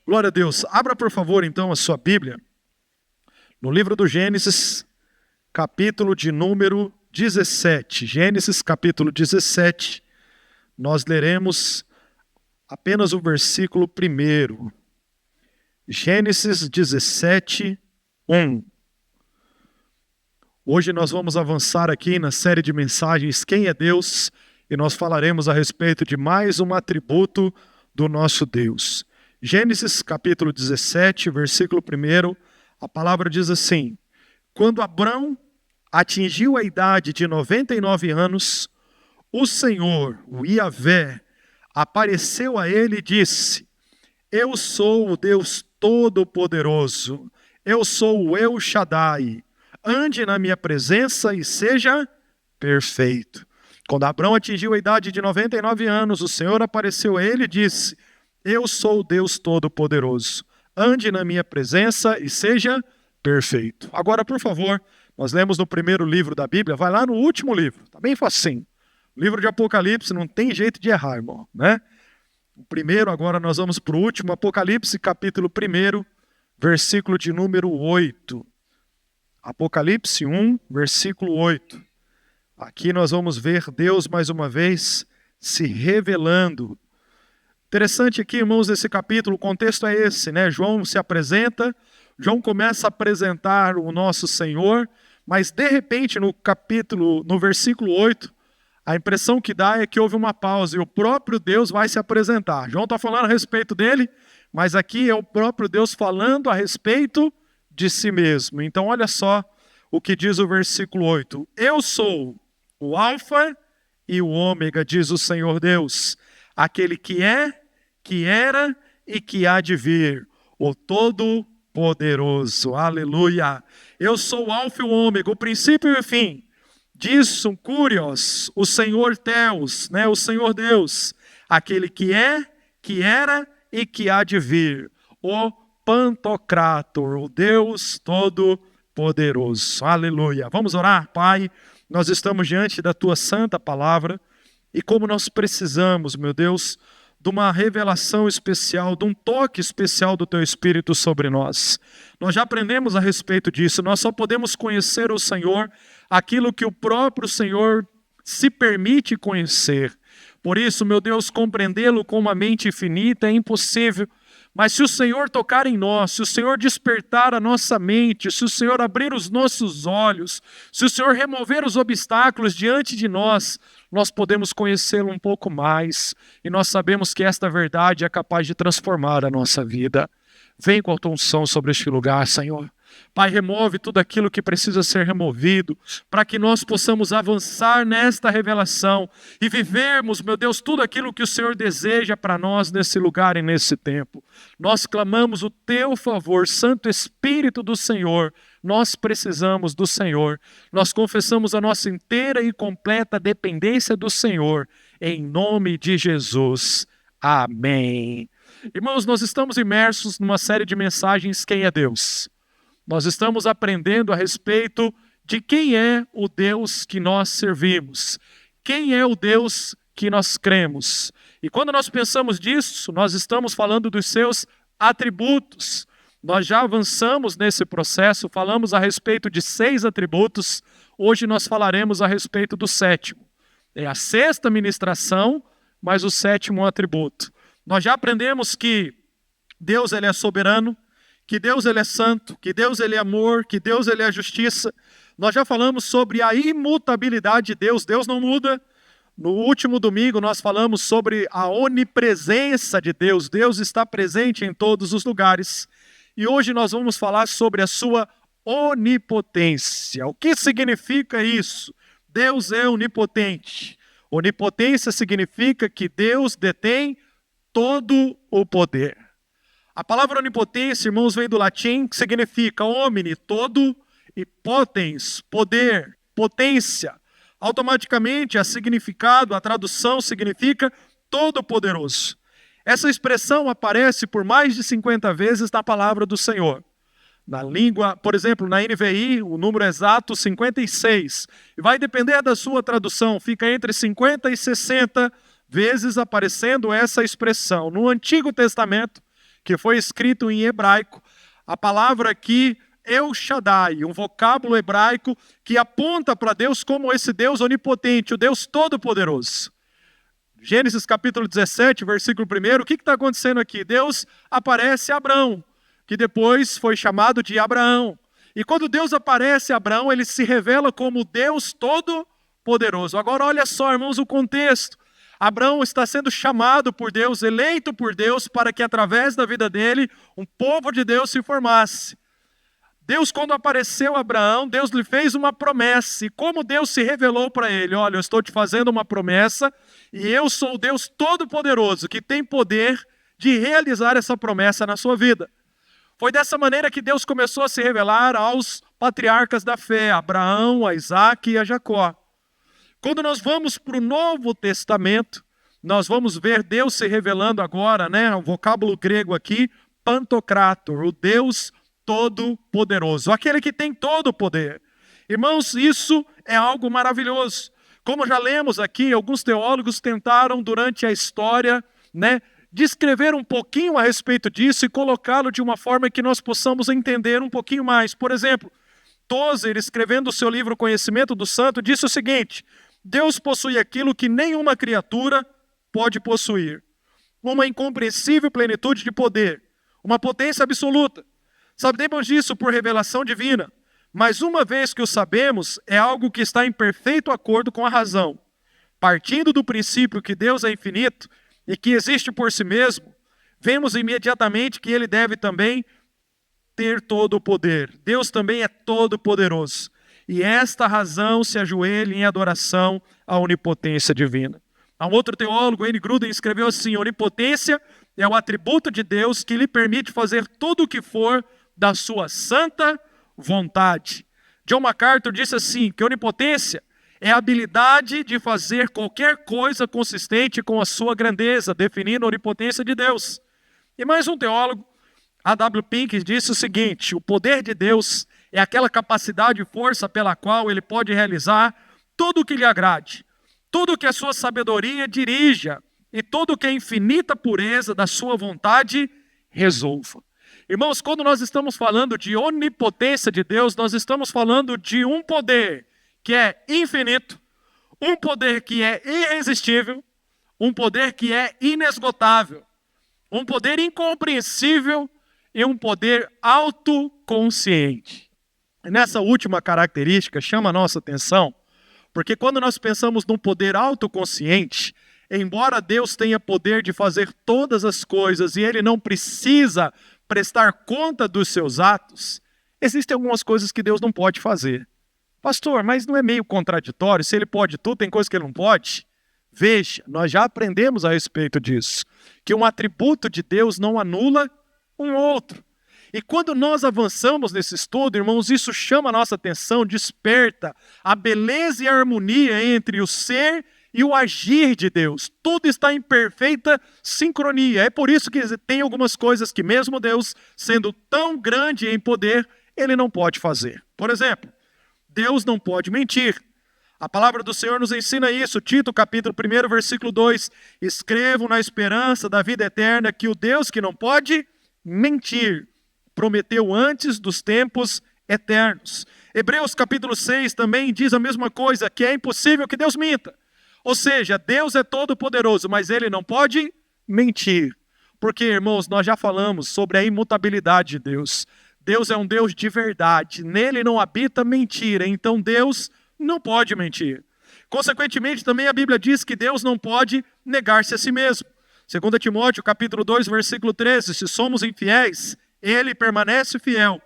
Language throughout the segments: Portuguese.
Glória a Deus. Abra, por favor, então, a sua Bíblia no livro do Gênesis, capítulo de número 17. Gênesis, capítulo 17. Nós leremos apenas o versículo 1. Gênesis 17, 1. Hoje nós vamos avançar aqui na série de mensagens Quem é Deus? E nós falaremos a respeito de mais um atributo do nosso Deus. Gênesis capítulo 17, versículo 1, a palavra diz assim: Quando Abrão atingiu a idade de 99 anos, o Senhor, o Iavé, apareceu a ele e disse: Eu sou o Deus Todo-Poderoso, eu sou o El Shaddai, ande na minha presença e seja perfeito. Quando Abrão atingiu a idade de 99 anos, o Senhor apareceu a ele e disse: Eu sou o Deus Todo-Poderoso, ande na minha presença e seja perfeito. Agora, por favor, nós lemos no primeiro livro da Bíblia, vai lá no último livro, tá bem facinho. Livro de Apocalipse, não tem jeito de errar, irmão, né? O primeiro, agora nós vamos para o último, Apocalipse, capítulo 1, versículo de número 8. Apocalipse 1, versículo 8. Aqui nós vamos ver Deus mais uma vez se revelando. Interessante aqui, irmãos, esse capítulo, o contexto é esse, né? João se apresenta, João começa a apresentar o nosso Senhor, mas de repente no versículo 8, a impressão que dá é que houve uma pausa e o próprio Deus vai se apresentar. João está falando a respeito dele, mas aqui é o próprio Deus falando a respeito de si mesmo. Então olha só o que diz o versículo 8. Eu sou o Alfa e o Ômega, diz o Senhor Deus, aquele que é, que era e que há de vir, o Todo-Poderoso. Aleluia! Eu sou o Alfa e o Ômega, o princípio e o fim. Diz um Curios, o Senhor Deus, né, o Senhor Deus, aquele que é, que era e que há de vir, o Pantocrator, o Deus Todo-Poderoso. Aleluia! Vamos orar, Pai? Nós estamos diante da Tua santa palavra e como nós precisamos, meu Deus, de uma revelação especial, de um toque especial do Teu Espírito sobre nós. Nós já aprendemos a respeito disso, nós só podemos conhecer o Senhor aquilo que o próprio Senhor se permite conhecer. Por isso, meu Deus, compreendê-lo com uma mente infinita é impossível. Mas se o Senhor tocar em nós, se o Senhor despertar a nossa mente, se o Senhor abrir os nossos olhos, se o Senhor remover os obstáculos diante de nós, nós podemos conhecê-lo um pouco mais. E nós sabemos que esta verdade é capaz de transformar a nossa vida. Vem com a tua unção sobre este lugar, Senhor. Pai, remove tudo aquilo que precisa ser removido, para que nós possamos avançar nesta revelação e vivermos, meu Deus, tudo aquilo que o Senhor deseja para nós nesse lugar e nesse tempo. Nós clamamos o Teu favor, Santo Espírito do Senhor, nós precisamos do Senhor. Nós confessamos a nossa inteira e completa dependência do Senhor, em nome de Jesus. Amém. Irmãos, nós estamos imersos numa série de mensagens Quem é Deus? Nós estamos aprendendo a respeito de quem é o Deus que nós servimos, quem é o Deus que nós cremos. E quando nós pensamos nisso, nós estamos falando dos seus atributos. Nós já avançamos nesse processo, falamos a respeito de 6 atributos, hoje nós falaremos a respeito do 7º. É a 6ª ministração, mas o 7º atributo. Nós já aprendemos que Deus ele é soberano, que Deus ele é santo, que Deus ele é amor, que Deus ele é justiça. Nós já falamos sobre a imutabilidade de Deus, Deus não muda. No último domingo nós falamos sobre a onipresença de Deus, Deus está presente em todos os lugares. E hoje nós vamos falar sobre a sua onipotência. O que significa isso? Deus é onipotente. Onipotência significa que Deus detém todo o poder. A palavra onipotência, irmãos, vem do latim, que significa omni, todo, e potens, poder, potência. Automaticamente, a tradução significa todo-poderoso. Essa expressão aparece por mais de 50 vezes na palavra do Senhor. Na língua, por exemplo, na NVI, o número exato 56. E vai depender da sua tradução, fica entre 50 e 60 vezes aparecendo essa expressão. No Antigo Testamento, que foi escrito em hebraico. A palavra aqui, El Shaddai, um vocábulo hebraico que aponta para Deus como esse Deus onipotente, o Deus todo-poderoso. Gênesis capítulo 17, versículo 1, o que está acontecendo aqui? Deus aparece a Abrão, que depois foi chamado de Abraão. E quando Deus aparece a Abraão, ele se revela como Deus todo-poderoso. Agora olha só, irmãos, o contexto. Abraão está sendo chamado por Deus, eleito por Deus, para que através da vida dele, um povo de Deus se formasse. Deus, quando apareceu a Abraão, Deus lhe fez uma promessa. E como Deus se revelou para ele? Olha, eu estou te fazendo uma promessa e eu sou o Deus todo-poderoso que tem poder de realizar essa promessa na sua vida. Foi dessa maneira que Deus começou a se revelar aos patriarcas da fé, a Abraão, a Isaac e a Jacó. Quando nós vamos para o Novo Testamento, nós vamos ver Deus se revelando agora, o vocábulo grego aqui, Pantocrator, o Deus todo-poderoso, aquele que tem todo o poder. Irmãos, isso é algo maravilhoso. Como já lemos aqui, alguns teólogos tentaram durante a história, descrever um pouquinho a respeito disso e colocá-lo de uma forma que nós possamos entender um pouquinho mais. Por exemplo, Tozer, escrevendo o seu livro Conhecimento do Santo, disse o seguinte: Deus possui aquilo que nenhuma criatura pode possuir. Uma incompreensível plenitude de poder, uma potência absoluta. Sabemos disso por revelação divina, mas uma vez que o sabemos, é algo que está em perfeito acordo com a razão. Partindo do princípio que Deus é infinito e que existe por si mesmo, vemos imediatamente que ele deve também ter todo o poder. Deus também é todo poderoso. E esta razão se ajoelha em adoração à onipotência divina. Há um outro teólogo, N. Gruden, escreveu assim: onipotência é o atributo de Deus que lhe permite fazer tudo o que for da sua santa vontade. John MacArthur disse assim, que onipotência é a habilidade de fazer qualquer coisa consistente com a sua grandeza, definindo a onipotência de Deus. E mais um teólogo, A.W. Pink, disse o seguinte: o poder de Deus é aquela capacidade e força pela qual ele pode realizar tudo o que lhe agrade, tudo o que a sua sabedoria dirija e tudo o que a infinita pureza da sua vontade resolva. Irmãos, quando nós estamos falando de onipotência de Deus, nós estamos falando de um poder que é infinito, um poder que é irresistível, um poder que é inesgotável, um poder incompreensível e um poder autoconsciente. E nessa última característica chama a nossa atenção, porque quando nós pensamos num poder autoconsciente, embora Deus tenha poder de fazer todas as coisas e ele não precisa prestar conta dos seus atos, existem algumas coisas que Deus não pode fazer. Pastor, mas não é meio contraditório? Se ele pode tudo, tem coisa que ele não pode? Veja, nós já aprendemos a respeito disso, que um atributo de Deus não anula um outro. E quando nós avançamos nesse estudo, irmãos, isso chama a nossa atenção, desperta a beleza e a harmonia entre o ser e o agir de Deus. Tudo está em perfeita sincronia. É por isso que tem algumas coisas que mesmo Deus, sendo tão grande em poder, ele não pode fazer. Por exemplo, Deus não pode mentir. A palavra do Senhor nos ensina isso. Tito, capítulo 1, versículo 2. Escrevo na esperança da vida eterna que o Deus que não pode mentir prometeu antes dos tempos eternos. Hebreus, capítulo 6, também diz a mesma coisa, que é impossível que Deus minta. Ou seja, Deus é todo poderoso, mas ele não pode mentir. Porque, irmãos, nós já falamos sobre a imutabilidade de Deus. Deus é um Deus de verdade, nele não habita mentira, então Deus não pode mentir. Consequentemente, também a Bíblia diz que Deus não pode negar-se a si mesmo. 2 Timóteo, capítulo 2, versículo 13, se somos infiéis, ele permanece fiel,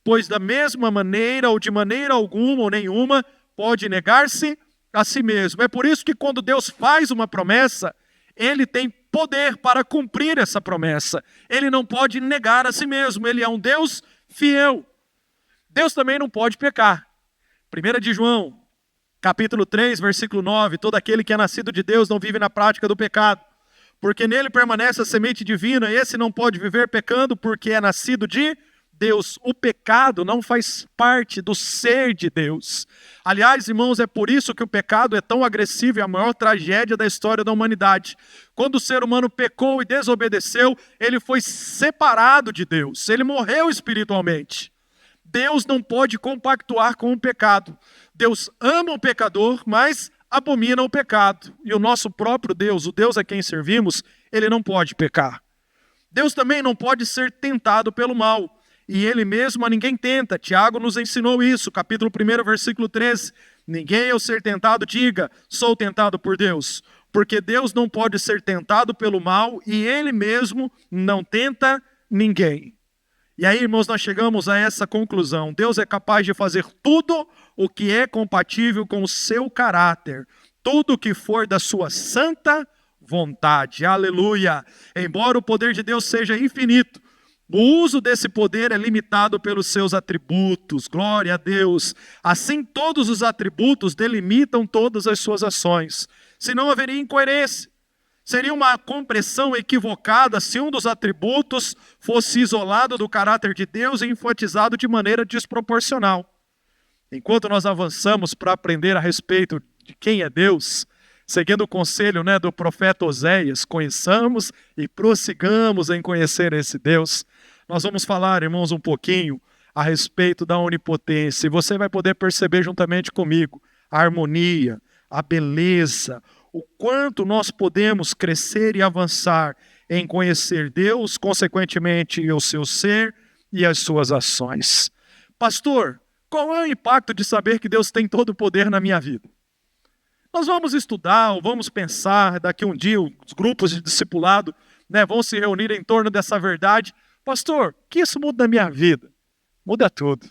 pois da mesma maneira ou de maneira alguma ou nenhuma pode negar-se a si mesmo. É por isso que quando Deus faz uma promessa, ele tem poder para cumprir essa promessa. Ele não pode negar a si mesmo, ele é um Deus fiel. Deus também não pode pecar. 1 de João, capítulo 3, versículo 9, todo aquele que é nascido de Deus não vive na prática do pecado, porque nele permanece a semente divina, esse não pode viver pecando porque é nascido de Deus. O pecado não faz parte do ser de Deus. Aliás, irmãos, é por isso que o pecado é tão agressivo e a maior tragédia da história da humanidade. Quando o ser humano pecou e desobedeceu, ele foi separado de Deus. Ele morreu espiritualmente. Deus não pode compactuar com o pecado. Deus ama o pecador, mas abomina o pecado. E o nosso próprio Deus, o Deus a quem servimos, ele não pode pecar. Deus também não pode ser tentado pelo mal. E ele mesmo a ninguém tenta. Tiago nos ensinou isso, capítulo 1, versículo 13. Ninguém ao ser tentado diga, sou tentado por Deus. Porque Deus não pode ser tentado pelo mal e ele mesmo não tenta ninguém. E aí, irmãos, nós chegamos a essa conclusão. Deus é capaz de fazer tudo o que é compatível com o seu caráter. Tudo o que for da sua santa vontade. Aleluia! Embora o poder de Deus seja infinito, o uso desse poder é limitado pelos seus atributos. Glória a Deus! Assim, todos os atributos delimitam todas as suas ações. Senão haveria incoerência. Seria uma compreensão equivocada se um dos atributos fosse isolado do caráter de Deus e enfatizado de maneira desproporcional. Enquanto nós avançamos para aprender a respeito de quem é Deus, seguindo o conselho do profeta Oséias, conheçamos e prossigamos em conhecer esse Deus, nós vamos falar, irmãos, um pouquinho a respeito da onipotência. E você vai poder perceber juntamente comigo a harmonia, a beleza, o quanto nós podemos crescer e avançar em conhecer Deus, consequentemente o seu ser e as suas ações. Pastor, qual é o impacto de saber que Deus tem todo o poder na minha vida? Nós vamos estudar, ou vamos pensar, daqui um dia os grupos de discipulado vão se reunir em torno dessa verdade. Pastor, o que isso muda na minha vida? Muda tudo.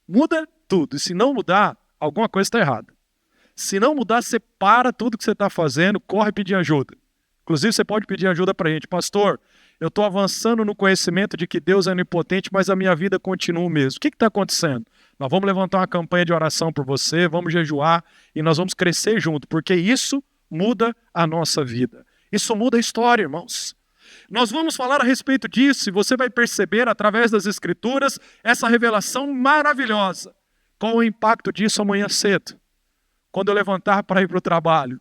Muda tudo. E se não mudar, alguma coisa está errada. Se não mudar, você para tudo que você está fazendo, corre pedir ajuda. Inclusive, você pode pedir ajuda para a gente. Pastor, eu estou avançando no conhecimento de que Deus é onipotente, mas a minha vida continua o mesmo. O que está acontecendo? Nós vamos levantar uma campanha de oração por você, vamos jejuar e nós vamos crescer junto, porque isso muda a nossa vida. Isso muda a história, irmãos. Nós vamos falar a respeito disso e você vai perceber através das Escrituras essa revelação maravilhosa. Qual o impacto disso amanhã cedo? Quando eu levantar para ir para o trabalho.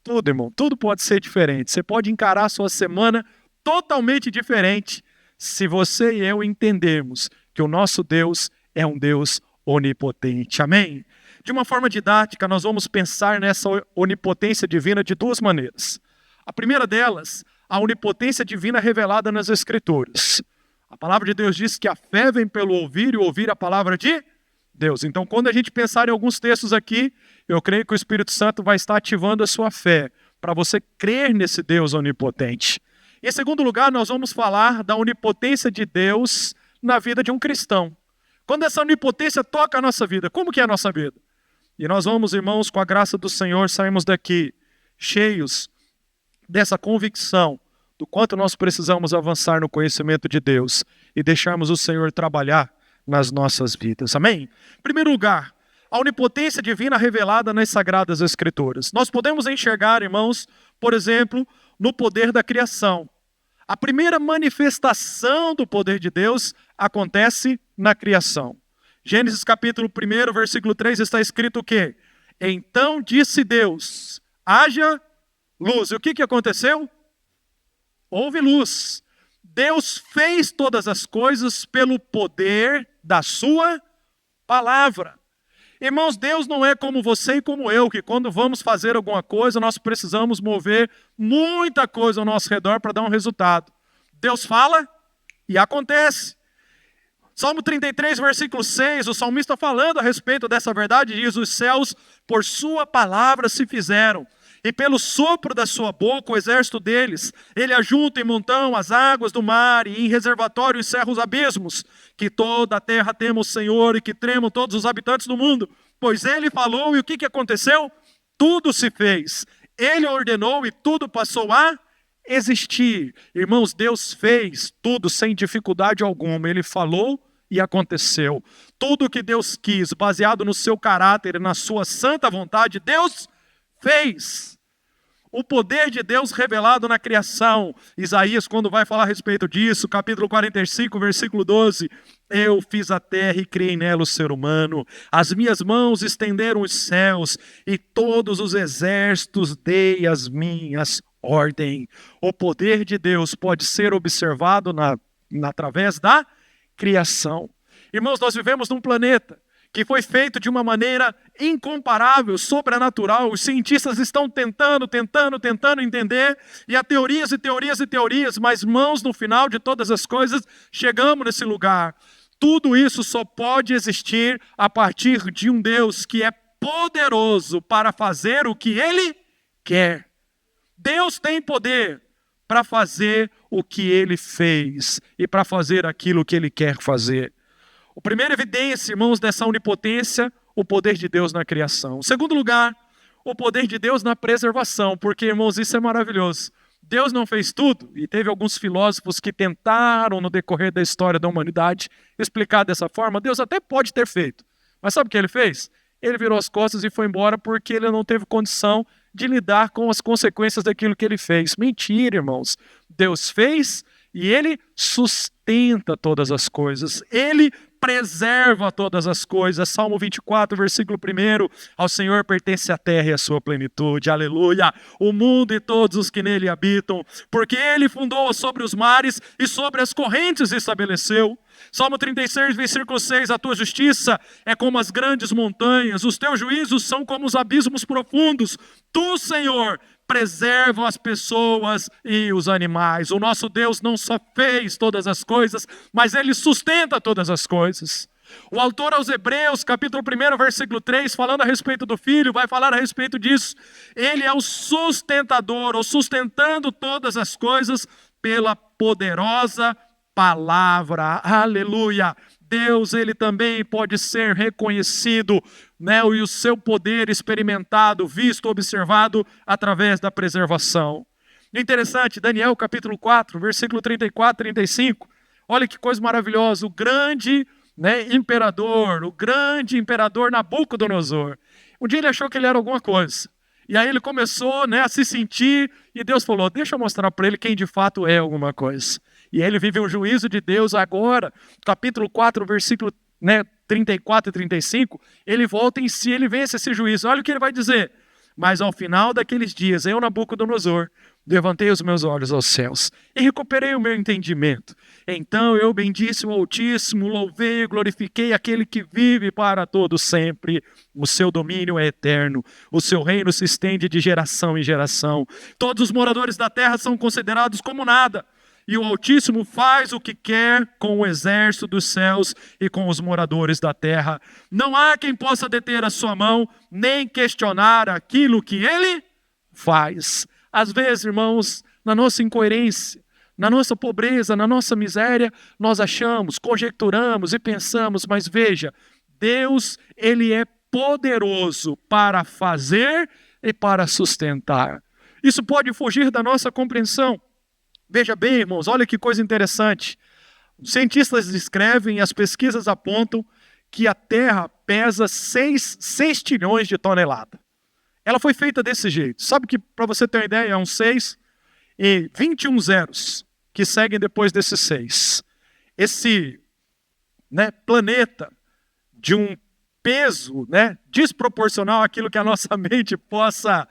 Tudo, irmão, tudo pode ser diferente. Você pode encarar a sua semana totalmente diferente se você e eu entendermos que o nosso Deus é um Deus onipotente. Amém? De uma forma didática, nós vamos pensar nessa onipotência divina de duas maneiras. A primeira delas, a onipotência divina revelada nas Escrituras. A palavra de Deus diz que a fé vem pelo ouvir e ouvir a palavra de Deus. Então, quando a gente pensar em alguns textos aqui, eu creio que o Espírito Santo vai estar ativando a sua fé para você crer nesse Deus onipotente. Em segundo lugar, nós vamos falar da onipotência de Deus na vida de um cristão. Quando essa onipotência toca a nossa vida, como que é a nossa vida? E nós vamos, irmãos, com a graça do Senhor, sairmos daqui cheios dessa convicção do quanto nós precisamos avançar no conhecimento de Deus e deixarmos o Senhor trabalhar nas nossas vidas. Amém? Em primeiro lugar, a onipotência divina revelada nas Sagradas Escrituras. Nós podemos enxergar, irmãos, por exemplo, no poder da criação. A primeira manifestação do poder de Deus acontece na criação. Gênesis capítulo 1, versículo 3 está escrito o quê? Então disse Deus, haja luz. E o que aconteceu? Houve luz. Deus fez todas as coisas pelo poder da sua palavra. Irmãos, Deus não é como você e como eu, que quando vamos fazer alguma coisa, nós precisamos mover muita coisa ao nosso redor para dar um resultado. Deus fala e acontece. Salmo 33, versículo 6, o salmista falando a respeito dessa verdade, diz, os céus por sua palavra se fizeram, e pelo sopro da sua boca o exército deles, ele ajunta em montão as águas do mar, e em reservatório encerra os abismos, que toda a terra tema o Senhor, e que tremam todos os habitantes do mundo, pois ele falou, e o que aconteceu? Tudo se fez, ele ordenou e tudo passou a existir. Irmãos, Deus fez tudo sem dificuldade alguma, ele falou e aconteceu. Tudo que Deus quis, baseado no seu caráter e na sua santa vontade, Deus fez. o poder de Deus revelado na criação. Isaías, quando vai falar a respeito disso, capítulo 45, versículo 12, eu fiz a terra e criei nela o ser humano, as minhas mãos estenderam os céus e todos os exércitos dei as minhas ordens. O poder de Deus pode ser observado através da criação. Irmãos, nós vivemos num planeta que foi feito de uma maneira incomparável, sobrenatural. Os cientistas estão tentando entender, e há teorias e teorias e teorias, mas, irmãos, no final de todas as coisas, chegamos nesse lugar. Tudo isso só pode existir a partir de um Deus que é poderoso para fazer o que Ele quer. Deus tem poder para fazer o que Ele fez e para fazer aquilo que Ele quer fazer. A primeira evidência, irmãos, dessa onipotência, o poder de Deus na criação. Em segundo lugar, o poder de Deus na preservação, porque, irmãos, isso é maravilhoso. Deus não fez tudo, e teve alguns filósofos que tentaram, no decorrer da história da humanidade, explicar dessa forma. Deus até pode ter feito, mas sabe o que Ele fez? Ele virou as costas e foi embora porque Ele não teve condição de lidar com as consequências daquilo que Ele fez. Mentira, irmãos. Deus fez e Ele sustenta todas as coisas. Ele preserva todas as coisas. Salmo 24, versículo 1, ao Senhor pertence a terra e a sua plenitude, aleluia, o mundo e todos os que nele habitam, porque Ele fundou sobre os mares e sobre as correntes estabeleceu. Salmo 36, versículo 6, a tua justiça é como as grandes montanhas, os teus juízos são como os abismos profundos. Tu, Senhor, preserva as pessoas e os animais. O nosso Deus não só fez todas as coisas, mas Ele sustenta todas as coisas. O autor aos Hebreus, capítulo 1, versículo 3, falando a respeito do Filho, vai falar a respeito disso. Ele é o sustentador, ou sustentando todas as coisas pela poderosa palavra. Aleluia! Deus, Ele também pode ser reconhecido, né, e o seu poder experimentado, visto, observado através da preservação. Interessante, Daniel capítulo 4, versículo 34, 35. Olha que coisa maravilhosa, o grande imperador Nabucodonosor. Um dia ele achou que ele era alguma coisa. E aí ele começou, né, a se sentir, e Deus falou, deixa eu mostrar para ele quem de fato é alguma coisa. E ele vive um juízo de Deus agora, capítulo 4, versículo 34 e 35, ele volta em si, ele vence esse juízo. Olha o que ele vai dizer. Mas ao final daqueles dias, eu, Nabucodonosor, levantei os meus olhos aos céus e recuperei o meu entendimento. Então eu bendisse o Altíssimo, louvei e glorifiquei aquele que vive para todo sempre. O seu domínio é eterno, o seu reino se estende de geração em geração. Todos os moradores da terra são considerados como nada. E o Altíssimo faz o que quer com o exército dos céus e com os moradores da terra. Não há quem possa deter a sua mão, nem questionar aquilo que Ele faz. Às vezes, irmãos, na nossa incoerência, na nossa pobreza, na nossa miséria, nós achamos, conjecturamos e pensamos, mas veja, Deus, Ele é poderoso para fazer e para sustentar. Isso pode fugir da nossa compreensão. Veja bem, irmãos, olha que coisa interessante. Os cientistas descrevem e as pesquisas apontam que a Terra pesa 6 trilhões de toneladas. Ela foi feita desse jeito. Sabe que, para você ter uma ideia, é um 6 e 21 zeros que seguem depois desses 6. Esse planeta de um peso desproporcional àquilo que a nossa mente possa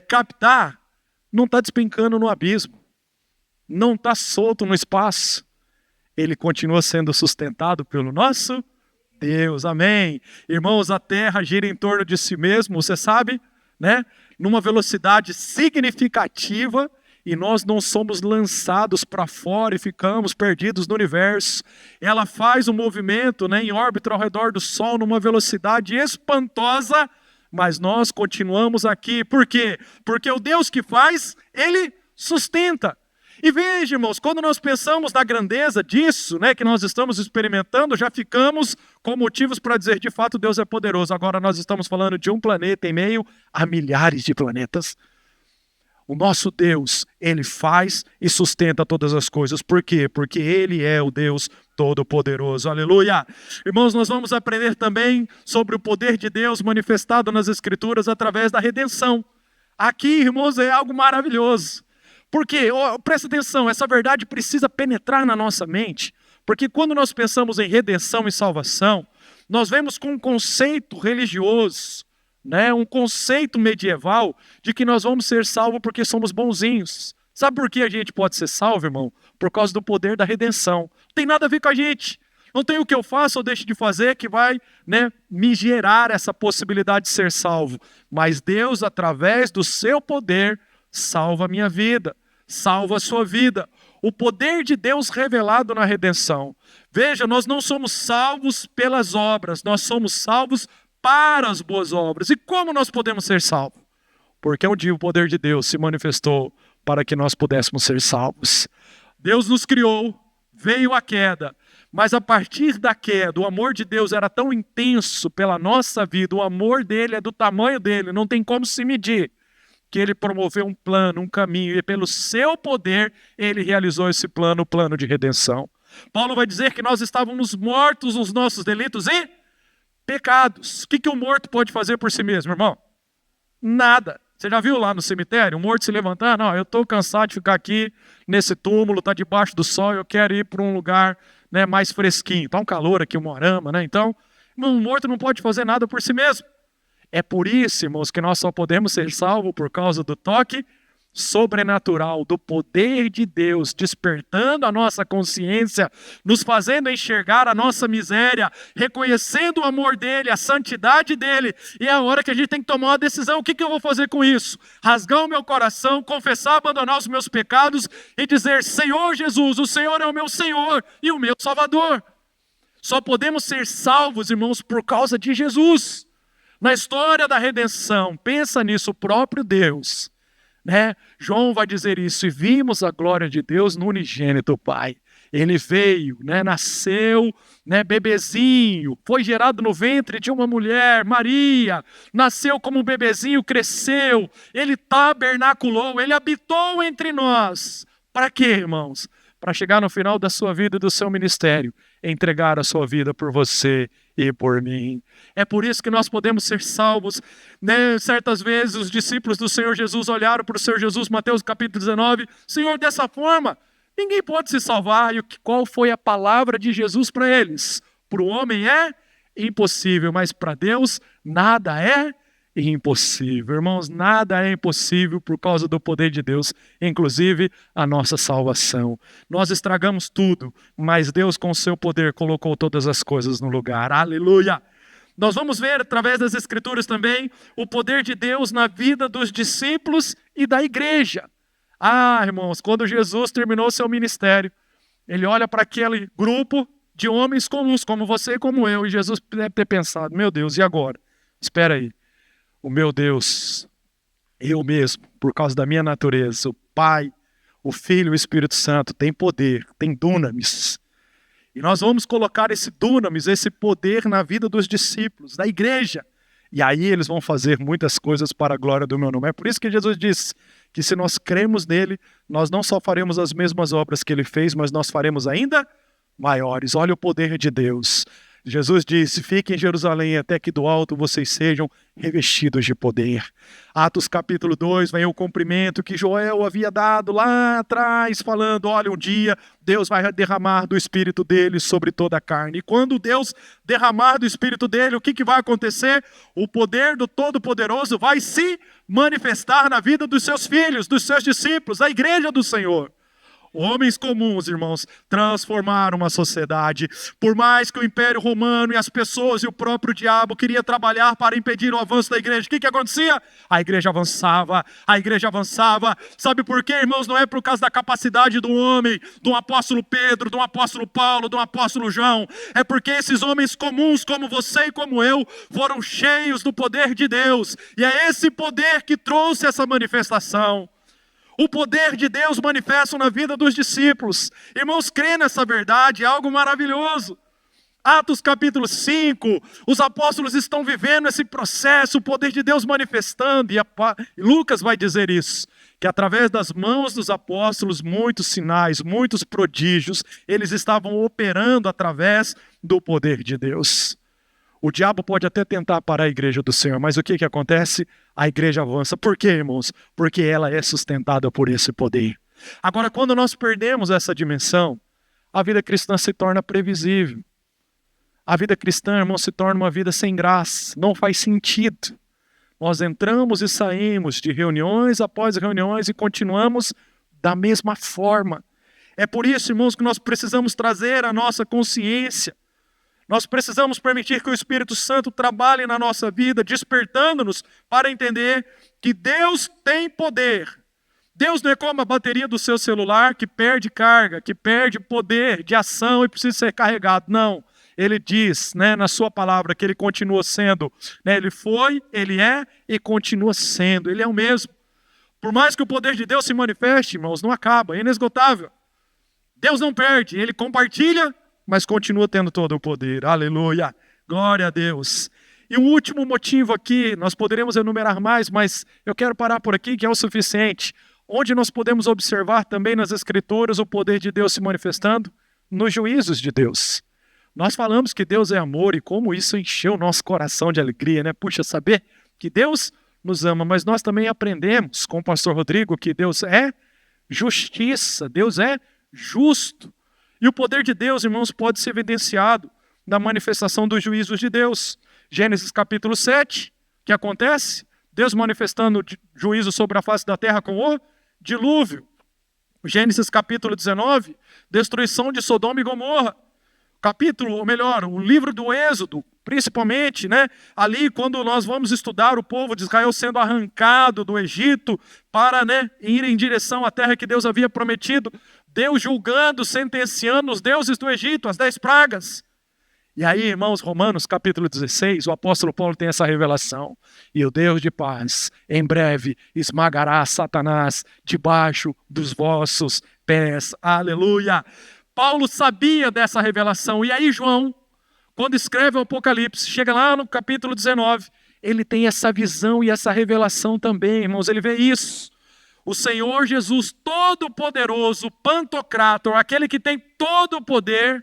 captar, não está despencando no abismo. Não está solto no espaço. Ele continua sendo sustentado pelo nosso Deus. Amém. Irmãos, a Terra gira em torno de si mesmo, você sabe, numa velocidade significativa, e nós não somos lançados para fora e ficamos perdidos no universo. Ela faz um movimento em órbita ao redor do Sol numa velocidade espantosa, mas nós continuamos aqui. Por quê? Porque o Deus que faz, Ele sustenta. E veja, irmãos, quando nós pensamos na grandeza disso, que nós estamos experimentando, já ficamos com motivos para dizer, de fato, Deus é poderoso. Agora nós estamos falando de um planeta em meio a milhares de planetas. O nosso Deus, Ele faz e sustenta todas as coisas. Por quê? Porque Ele é o Deus Todo-Poderoso. Aleluia! Irmãos, nós vamos aprender também sobre o poder de Deus manifestado nas Escrituras através da redenção. Aqui, irmãos, é algo maravilhoso. Porque, presta atenção, essa verdade precisa penetrar na nossa mente. Porque quando nós pensamos em redenção e salvação, nós vemos com um conceito religioso, né, um conceito medieval de que nós vamos ser salvos porque somos bonzinhos. Sabe por que a gente pode ser salvo, irmão? Por causa do poder da redenção. Não tem nada a ver com a gente. Não tem o que eu faço ou deixo de fazer que vai, né, me gerar essa possibilidade de ser salvo. Mas Deus, através do seu poder, salva a minha vida, salva a sua vida. O poder de Deus revelado na redenção. Veja, nós não somos salvos pelas obras, nós somos salvos para as boas obras. E como nós podemos ser salvos? Porque um dia o poder de Deus se manifestou para que nós pudéssemos ser salvos. Deus nos criou, veio a queda, mas a partir da queda, o amor de Deus era tão intenso pela nossa vida, o amor dele é do tamanho dele, não tem como se medir, que ele promoveu um plano, um caminho, e pelo seu poder, ele realizou esse plano, o plano de redenção. Paulo vai dizer que nós estávamos mortos nos nossos delitos e pecados. O que o morto pode fazer por si mesmo, irmão? Nada. Você já viu lá no cemitério, o morto se levantar? Não, eu estou cansado de ficar aqui nesse túmulo, está debaixo do sol, eu quero ir para um lugar, né, mais fresquinho. Está um calor aqui, o Moarama, né? Então, o morto não pode fazer nada por si mesmo. É por isso, irmãos, que nós só podemos ser salvos por causa do toque sobrenatural, do poder de Deus, despertando a nossa consciência, nos fazendo enxergar a nossa miséria, reconhecendo o amor dele, a santidade dele, e é a hora que a gente tem que tomar uma decisão. O que eu vou fazer com isso? Rasgar o meu coração, confessar, abandonar os meus pecados e dizer: Senhor Jesus, o Senhor é o meu Senhor e o meu Salvador. Só podemos ser salvos, irmãos, por causa de Jesus. Na história da redenção, pensa nisso, o próprio Deus, né? João vai dizer isso: e vimos a glória de Deus no unigênito Pai. Ele veio, né? Nasceu, né? Bebezinho, foi gerado no ventre de uma mulher, Maria, nasceu como um bebezinho, cresceu, ele tabernaculou, ele habitou entre nós. Para quê, irmãos? Para chegar no final da sua vida e do seu ministério, entregar a sua vida por você e por mim. É por isso que nós podemos ser salvos, né? Certas vezes os discípulos do Senhor Jesus olharam para o Senhor Jesus, Mateus capítulo 19, Senhor, dessa forma, ninguém pode se salvar. E qual foi a palavra de Jesus para eles? Para o homem é impossível, mas para Deus nada é impossível. Irmãos, nada é impossível por causa do poder de Deus, inclusive a nossa salvação. Nós estragamos tudo, mas Deus com o seu poder colocou todas as coisas no lugar. Aleluia! Nós vamos ver através das Escrituras também o poder de Deus na vida dos discípulos e da igreja. Irmãos, quando Jesus terminou seu ministério, ele olha para aquele grupo de homens comuns, como você e como eu, e Jesus deve ter pensado: meu Deus, e agora? Espera aí. O meu Deus, eu mesmo, por causa da minha natureza, o Pai, o Filho e o Espírito Santo, tem poder, tem dunamis. E nós vamos colocar esse dunamis, esse poder na vida dos discípulos, da igreja. E aí eles vão fazer muitas coisas para a glória do meu nome. É por isso que Jesus disse que se nós cremos nele, nós não só faremos as mesmas obras que ele fez, mas nós faremos ainda maiores. Olha o poder de Deus. Jesus disse: fiquem em Jerusalém até que do alto vocês sejam revestidos de poder. Atos capítulo 2, vem o cumprimento que Joel havia dado lá atrás, falando: olha, um dia Deus vai derramar do Espírito dele sobre toda a carne. E quando Deus derramar do Espírito dele, o que vai acontecer? O poder do Todo-Poderoso vai se manifestar na vida dos seus filhos, dos seus discípulos, da igreja do Senhor. Homens comuns, irmãos, transformaram uma sociedade. Por mais que o Império Romano e as pessoas e o próprio diabo queriam trabalhar para impedir o avanço da igreja, o que acontecia? A igreja avançava, a igreja avançava. Sabe por quê, irmãos? Não é por causa da capacidade do homem, do apóstolo Pedro, do apóstolo Paulo, do apóstolo João. É porque esses homens comuns, como você e como eu, foram cheios do poder de Deus. E é esse poder que trouxe essa manifestação. O poder de Deus manifesta na vida dos discípulos. Irmãos, crer nessa verdade é algo maravilhoso. Atos capítulo 5, os apóstolos estão vivendo esse processo, o poder de Deus manifestando. E Lucas vai dizer isso, que através das mãos dos apóstolos, muitos sinais, muitos prodígios, eles estavam operando através do poder de Deus. O diabo pode até tentar parar a igreja do Senhor, mas o que acontece? A igreja avança. Por quê, irmãos? Porque ela é sustentada por esse poder. Agora, quando nós perdemos essa dimensão, a vida cristã se torna previsível. A vida cristã, irmão, se torna uma vida sem graça. Não faz sentido. Nós entramos e saímos de reuniões após reuniões e continuamos da mesma forma. É por isso, irmãos, que nós precisamos trazer a nossa consciência. Nós precisamos permitir que o Espírito Santo trabalhe na nossa vida, despertando-nos para entender que Deus tem poder. Deus não é como a bateria do seu celular que perde carga, que perde poder de ação e precisa ser carregado. Não. Ele diz, na sua palavra que ele continua sendo. Ele foi, ele é e continua sendo. Ele é o mesmo. Por mais que o poder de Deus se manifeste, irmãos, não acaba, é inesgotável. Deus não perde, ele compartilha, mas continua tendo todo o poder. Aleluia, glória a Deus. E um último motivo aqui, nós poderíamos enumerar mais, mas eu quero parar por aqui, que é o suficiente. Onde nós podemos observar também nas Escrituras o poder de Deus se manifestando? Nos juízos de Deus. Nós falamos que Deus é amor e como isso encheu o nosso coração de alegria, né? Puxa, saber que Deus nos ama, mas nós também aprendemos com o pastor Rodrigo que Deus é justiça, Deus é justo. E o poder de Deus, irmãos, pode ser evidenciado na manifestação dos juízos de Deus. Gênesis capítulo 7, o que acontece? Deus manifestando juízo sobre a face da terra com o dilúvio. Gênesis capítulo 19, destruição de Sodoma e Gomorra. O livro do Êxodo, principalmente, ali quando nós vamos estudar o povo de Israel sendo arrancado do Egito para ir em direção à terra que Deus havia prometido, Deus julgando, sentenciando os deuses do Egito, as 10 pragas. E aí, irmãos, Romanos capítulo 16, o apóstolo Paulo tem essa revelação. E o Deus de paz, em breve, esmagará Satanás debaixo dos vossos pés. Aleluia! Paulo sabia dessa revelação. E aí, João, quando escreve o Apocalipse, chega lá no capítulo 19, ele tem essa visão e essa revelação também, irmãos. Ele vê isso. O Senhor Jesus, todo-poderoso, Pantocrator, aquele que tem todo o poder,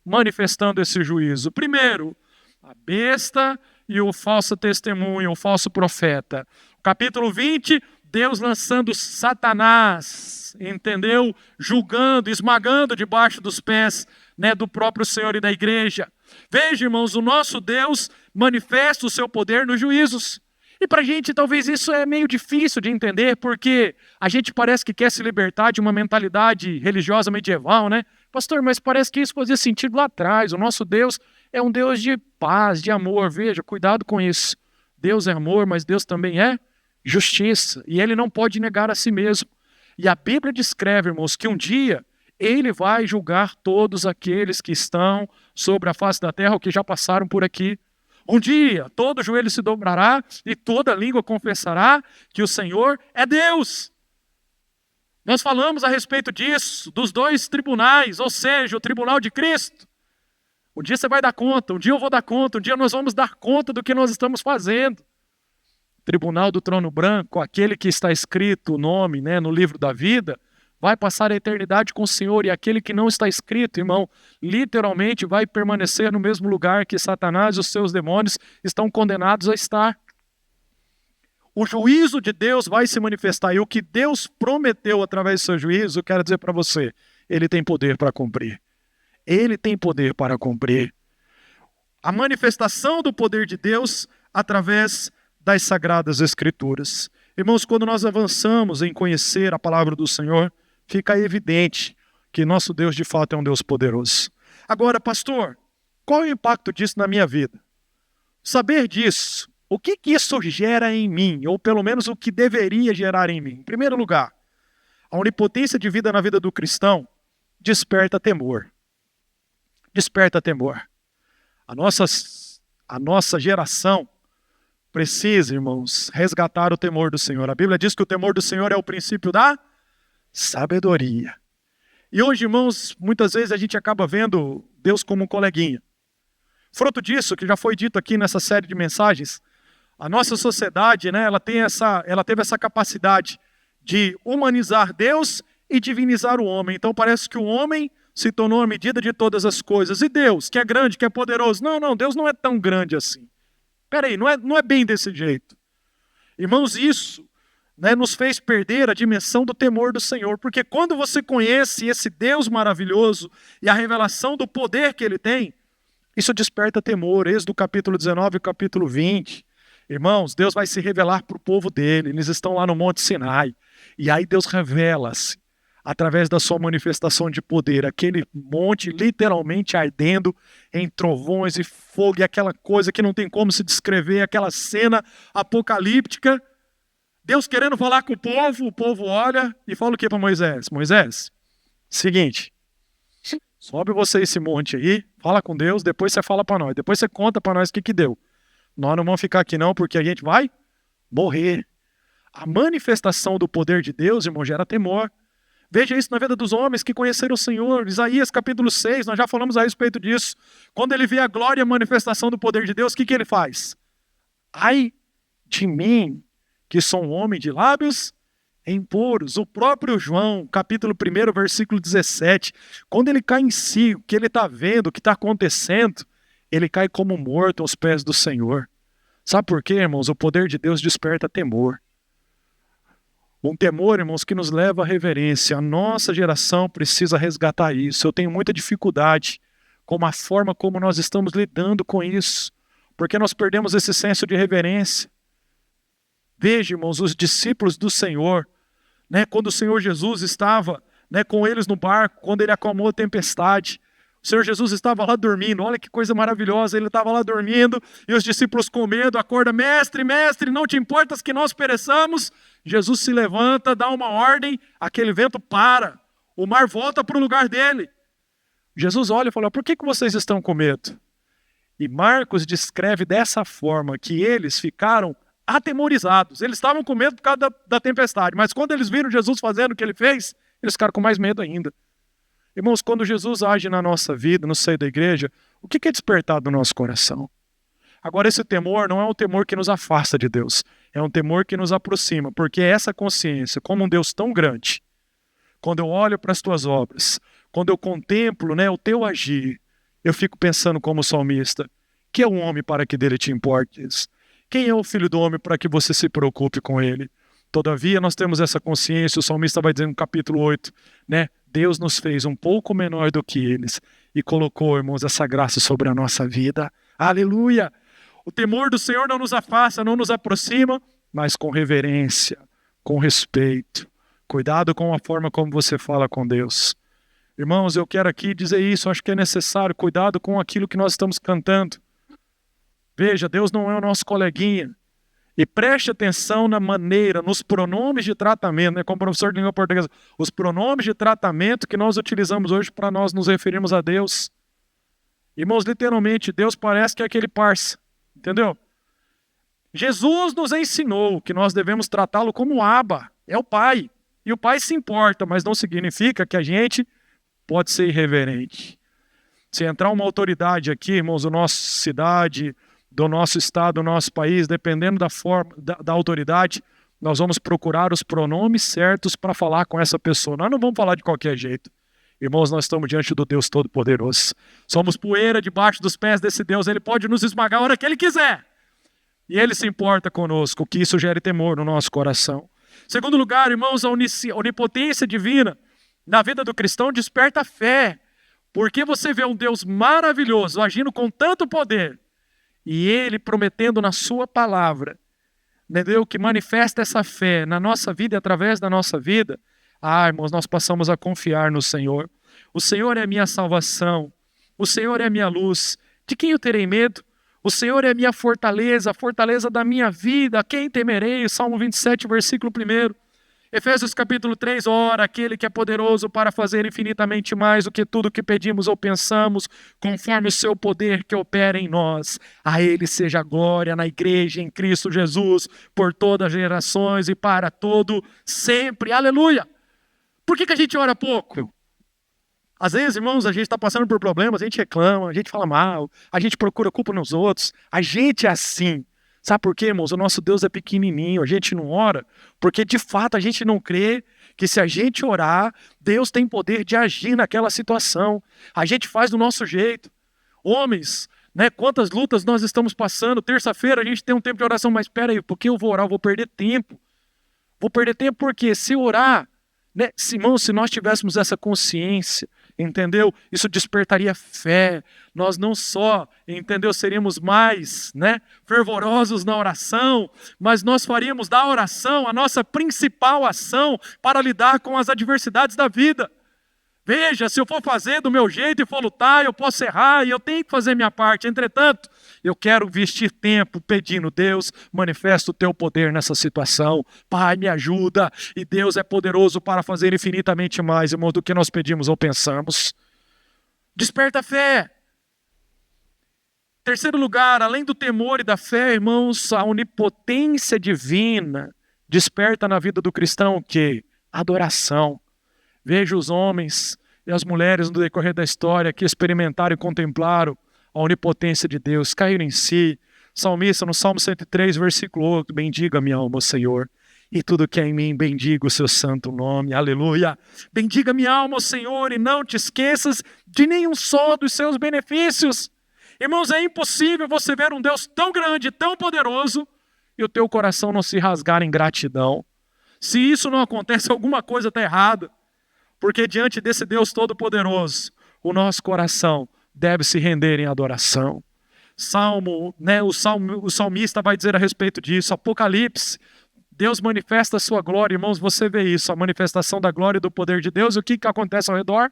manifestando esse juízo. Primeiro, a besta e o falso testemunho, o falso profeta. Capítulo 20, Deus lançando Satanás, entendeu? Julgando, esmagando debaixo dos pés do próprio Senhor e da igreja. Veja, irmãos, o nosso Deus manifesta o seu poder nos juízos. E para a gente talvez isso é meio difícil de entender, porque a gente parece que quer se libertar de uma mentalidade religiosa medieval, Pastor, mas parece que isso fazia sentido lá atrás. O nosso Deus é um Deus de paz, de amor. Veja, cuidado com isso. Deus é amor, mas Deus também é justiça. E Ele não pode negar a si mesmo. E a Bíblia descreve, irmãos, que um dia Ele vai julgar todos aqueles que estão sobre a face da terra ou que já passaram por aqui. Um dia, todo joelho se dobrará e toda língua confessará que o Senhor é Deus. Nós falamos a respeito disso, dos 2 tribunais, ou seja, o tribunal de Cristo. Um dia você vai dar conta, um dia eu vou dar conta, um dia nós vamos dar conta do que nós estamos fazendo. Tribunal do trono branco, aquele que está escrito o nome no livro da vida, vai passar a eternidade com o Senhor, e aquele que não está escrito, irmão, literalmente vai permanecer no mesmo lugar que Satanás e os seus demônios estão condenados a estar. O juízo de Deus vai se manifestar, e o que Deus prometeu através do seu juízo, eu quero dizer para você, Ele tem poder para cumprir. Ele tem poder para cumprir. A manifestação do poder de Deus através das Sagradas Escrituras. Irmãos, quando nós avançamos em conhecer a palavra do Senhor, fica evidente que nosso Deus de fato é um Deus poderoso. Agora, pastor, qual é o impacto disso na minha vida? Saber disso, o que isso gera em mim, ou pelo menos o que deveria gerar em mim? Em primeiro lugar, a onipotência de vida na vida do cristão desperta temor. Desperta temor. A nossa geração precisa, irmãos, resgatar o temor do Senhor. A Bíblia diz que o temor do Senhor é o princípio da sabedoria. E hoje, irmãos, muitas vezes a gente acaba vendo Deus como um coleguinha. Fruto disso, que já foi dito aqui nessa série de mensagens, a nossa sociedade, ela teve essa capacidade de humanizar Deus e divinizar o homem. Então parece que o homem se tornou a medida de todas as coisas. E Deus, que é grande, que é poderoso. Não, Deus não é tão grande assim. Peraí, não é bem desse jeito. Irmãos, isso, né, nos fez perder a dimensão do temor do Senhor. Porque quando você conhece esse Deus maravilhoso e a revelação do poder que Ele tem, isso desperta temor. Êxodo capítulo 19 e capítulo 20. Irmãos, Deus vai se revelar para o povo dele. Eles estão lá no Monte Sinai. E aí Deus revela-se através da sua manifestação de poder. Aquele monte literalmente ardendo em trovões e fogo. E aquela coisa que não tem como se descrever. Aquela cena apocalíptica. Deus querendo falar com o povo olha e fala o que para Moisés? Moisés, seguinte, sobe você esse monte aí, fala com Deus, depois você fala para nós, depois você conta para nós o que deu. Nós não vamos ficar aqui não, porque a gente vai morrer. A manifestação do poder de Deus, irmão, gera temor. Veja isso na vida dos homens que conheceram o Senhor. Isaías capítulo 6, nós já falamos a respeito disso. Quando ele vê a glória e a manifestação do poder de Deus, o que ele faz? Ai de mim, que sou um homem de lábios impuros. O próprio João, capítulo 1, versículo 17, quando ele cai em si, o que ele está vendo, o que está acontecendo, ele cai como morto aos pés do Senhor. Sabe por quê, irmãos? O poder de Deus desperta temor. Um temor, irmãos, que nos leva à reverência. A nossa geração precisa resgatar isso. Eu tenho muita dificuldade com a forma como nós estamos lidando com isso, porque nós perdemos esse senso de reverência. Veja, irmãos, os discípulos do Senhor, né, quando o Senhor Jesus estava, né, com eles no barco, quando ele acalmou a tempestade, o Senhor Jesus estava lá dormindo. Olha que coisa maravilhosa, ele estava lá dormindo e os discípulos com medo, acorda, mestre, não te importas que nós pereçamos? Jesus se levanta, dá uma ordem, aquele vento para, o mar volta para o lugar dele. Jesus olha e fala, por que vocês estão com medo? E Marcos descreve dessa forma, que eles ficaram atemorizados. Eles estavam com medo por causa da tempestade, mas quando eles viram Jesus fazendo o que ele fez, eles ficaram com mais medo ainda. Irmãos, quando Jesus age na nossa vida, no seio da igreja, o que é despertado no nosso coração? Agora, esse temor não é um temor que nos afasta de Deus, é um temor que nos aproxima, porque essa consciência, como um Deus tão grande, quando eu olho para as tuas obras, quando eu contemplo, né, o teu agir, eu fico pensando como salmista, que é um homem para que dele te importes? Quem é o filho do homem para que você se preocupe com ele? Todavia, nós temos essa consciência, o salmista vai dizer no capítulo 8, né? Deus nos fez um pouco menor do que eles e colocou, irmãos, essa graça sobre a nossa vida. Aleluia! O temor do Senhor não nos afasta, não nos aproxima, mas com reverência, com respeito. Cuidado com a forma como você fala com Deus. Irmãos, eu quero aqui dizer isso, acho que é necessário. Cuidado com aquilo que nós estamos cantando. Veja, Deus não é o nosso coleguinha. E preste atenção na maneira, nos pronomes de tratamento, né? Como professor de língua portuguesa, os pronomes de tratamento que nós utilizamos hoje para nós nos referirmos a Deus. Irmãos, literalmente, Deus parece que é aquele parça, entendeu? Jesus nos ensinou que nós devemos tratá-lo como Abba, é o Pai. E o Pai se importa, mas não significa que a gente pode ser irreverente. Se entrar uma autoridade aqui, irmãos, da nossa cidade, do nosso estado, do nosso país, dependendo da forma, da autoridade, nós vamos procurar os pronomes certos para falar com essa pessoa. Nós não vamos falar de qualquer jeito. Irmãos, nós estamos diante do Deus Todo-Poderoso. Somos poeira debaixo dos pés desse Deus. Ele pode nos esmagar a hora que Ele quiser. E Ele se importa conosco, que isso gere temor no nosso coração. Segundo lugar, irmãos, a onipotência divina na vida do cristão desperta fé. Porque você vê um Deus maravilhoso agindo com tanto poder, e Ele prometendo na sua palavra, entendeu? Que manifesta essa fé na nossa vida e através da nossa vida. Irmãos, nós passamos a confiar no Senhor. O Senhor é a minha salvação. O Senhor é a minha luz. De quem eu terei medo? O Senhor é a minha fortaleza, a fortaleza da minha vida. A quem temerei? Salmo 27, versículo 1. Efésios capítulo 3, ora, aquele que é poderoso para fazer infinitamente mais do que tudo que pedimos ou pensamos, conforme o seu poder que opera em nós. A Ele seja a glória na igreja, em Cristo Jesus, por todas as gerações e para todo sempre. Aleluia! Por que a gente ora pouco? Às vezes, irmãos, a gente está passando por problemas, a gente reclama, a gente fala mal, a gente procura culpa nos outros. A gente é assim. Sabe por quê, irmãos? O nosso Deus é pequenininho, a gente não ora, porque de fato a gente não crê que se a gente orar, Deus tem poder de agir naquela situação. A gente faz do nosso jeito. Homens, né, quantas lutas nós estamos passando. Terça-feira a gente tem um tempo de oração, mas espera aí, porque eu vou orar, eu vou perder tempo. Vou perder tempo porque se orar, né, irmão, se nós tivéssemos essa consciência, entendeu? Isso despertaria fé. Nós não só, entendeu, seríamos mais, né, fervorosos na oração, mas nós faríamos da oração a nossa principal ação para lidar com as adversidades da vida. Veja, se eu for fazer do meu jeito e for lutar, eu posso errar e eu tenho que fazer minha parte. Entretanto, eu quero vestir tempo pedindo, Deus, manifesta o teu poder nessa situação. Pai, me ajuda. E Deus é poderoso para fazer infinitamente mais, irmão, do que nós pedimos ou pensamos. Desperta a fé. Terceiro lugar, além do temor e da fé, irmãos, a onipotência divina desperta na vida do cristão o quê? Adoração. Veja os homens e as mulheres no decorrer da história que experimentaram e contemplaram a onipotência de Deus, caíram em si. Salmista, no Salmo 103, versículo 8, bendiga minha alma, Senhor, e tudo que é em mim, bendiga o seu santo nome, aleluia. Bendiga minha alma, Senhor, e não te esqueças de nenhum só dos seus benefícios. Irmãos, é impossível você ver um Deus tão grande, tão poderoso, e o teu coração não se rasgar em gratidão. Se isso não acontece, alguma coisa está errada. Porque diante desse Deus Todo-Poderoso, o nosso coração deve se render em adoração. O salmista vai dizer a respeito disso. Apocalipse, Deus manifesta a sua glória. Irmãos, você vê isso, a manifestação da glória e do poder de Deus. E o que acontece ao redor?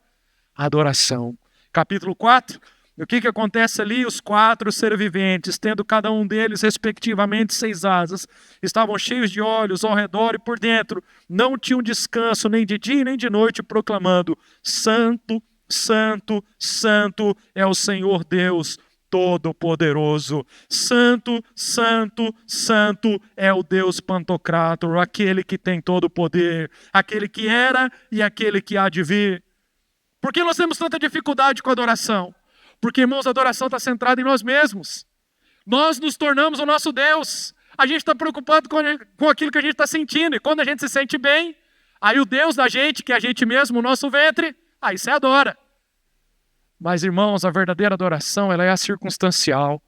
Adoração. Capítulo 4, o que acontece ali? Os 4 seres viventes, tendo cada um deles, respectivamente, 6 asas, estavam cheios de olhos ao redor e por dentro, não tinham descanso nem de dia nem de noite, proclamando, Santo, Santo, Santo é o Senhor Deus Todo-Poderoso. Santo, Santo, Santo é o Deus Pantocrátor, aquele que tem todo o poder, aquele que era e aquele que há de vir. Por que nós temos tanta dificuldade com a adoração? Porque, irmãos, a adoração está centrada em nós mesmos. Nós nos tornamos o nosso Deus. A gente está preocupado com aquilo que a gente está sentindo. E quando a gente se sente bem, aí o Deus da gente, que é a gente mesmo, o nosso ventre, aí você adora. Mas, irmãos, a verdadeira adoração, ela é circunstancial.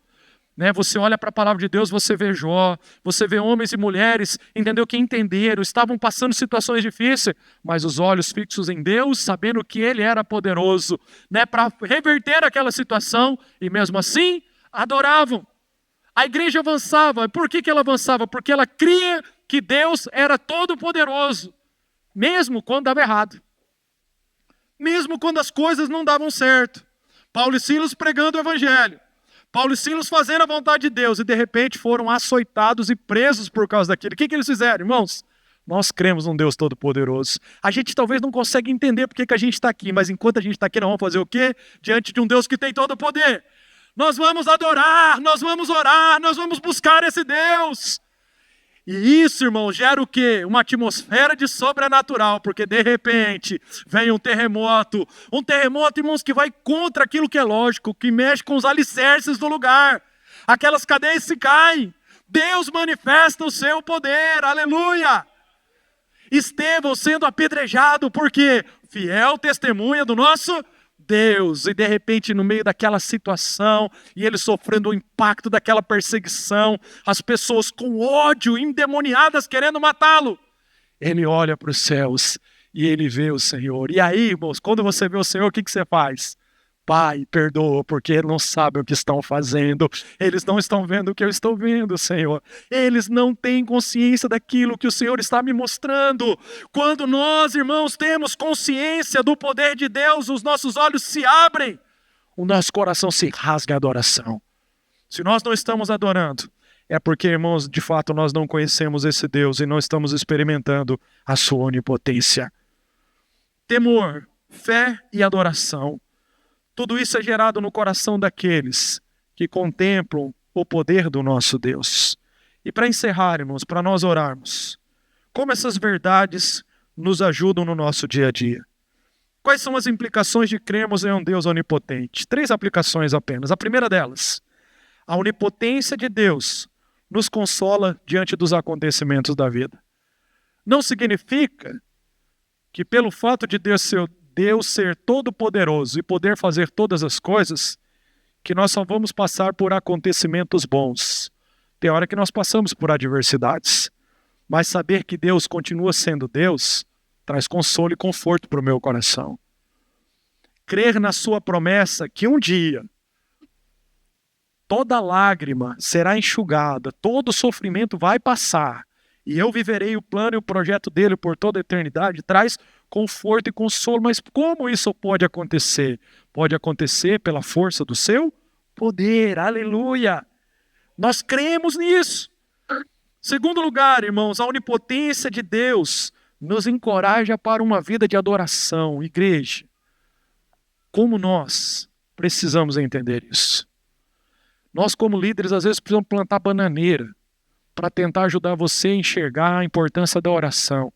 Né? Você olha para a palavra de Deus, você vê Jó, você vê homens e mulheres, entendeu? Que entenderam, estavam passando situações difíceis, mas os olhos fixos em Deus, sabendo que Ele era poderoso, né? Para reverter aquela situação, e mesmo assim, adoravam. A igreja avançava. Por que ela avançava? Porque ela cria que Deus era todo poderoso, mesmo quando dava errado. Mesmo quando as coisas não davam certo. Paulo e Silas pregando o evangelho. Paulo e Silas fazendo a vontade de Deus e de repente foram açoitados e presos por causa daquilo. O que eles fizeram, irmãos? Nós cremos num Deus Todo-Poderoso. A gente talvez não consegue entender por que a gente está aqui, mas enquanto a gente está aqui, nós vamos fazer o quê? Diante de um Deus que tem todo o poder. Nós vamos adorar, nós vamos orar, nós vamos buscar esse Deus. E isso, irmão, gera o quê? Uma atmosfera de sobrenatural, porque de repente vem um terremoto, irmãos, que vai contra aquilo que é lógico, que mexe com os alicerces do lugar. Aquelas cadeias se caem. Deus manifesta o seu poder, aleluia! Estevão sendo apedrejado, porque fiel testemunha do nosso Deus, e de repente no meio daquela situação, e ele sofrendo o impacto daquela perseguição, as pessoas com ódio, endemoniadas, querendo matá-lo, ele olha para os céus, e ele vê o Senhor. E aí, irmãos, quando você vê o Senhor, o que você faz? Pai, perdoa, porque eles não sabem o que estão fazendo. Eles não estão vendo o que eu estou vendo, Senhor. Eles não têm consciência daquilo que o Senhor está me mostrando. Quando nós, irmãos, temos consciência do poder de Deus, os nossos olhos se abrem, o nosso coração se rasga em adoração. Se nós não estamos adorando, é porque, irmãos, de fato nós não conhecemos esse Deus e não estamos experimentando a sua onipotência. Temor, fé e adoração. Tudo isso é gerado no coração daqueles que contemplam o poder do nosso Deus. E para encerrar, irmãos, para nós orarmos, como essas verdades nos ajudam no nosso dia a dia? Quais são as implicações de crermos em um Deus onipotente? 3 aplicações apenas. A primeira delas, a onipotência de Deus nos consola diante dos acontecimentos da vida. Não significa que pelo fato de Deus ser todo-poderoso e poder fazer todas as coisas, que nós só vamos passar por acontecimentos bons. Tem hora que nós passamos por adversidades, mas saber que Deus continua sendo Deus traz consolo e conforto para o meu coração. Crer na sua promessa que um dia toda lágrima será enxugada, todo sofrimento vai passar, e eu viverei o plano e o projeto dele por toda a eternidade, traz conforto e consolo. Mas como isso pode acontecer? Pode acontecer pela força do seu poder, aleluia! Nós cremos nisso. Segundo lugar, irmãos, a onipotência de Deus nos encoraja para uma vida de adoração. Igreja, como nós precisamos entender isso? Nós, como líderes, às vezes precisamos plantar bananeira para tentar ajudar você a enxergar a importância da oração.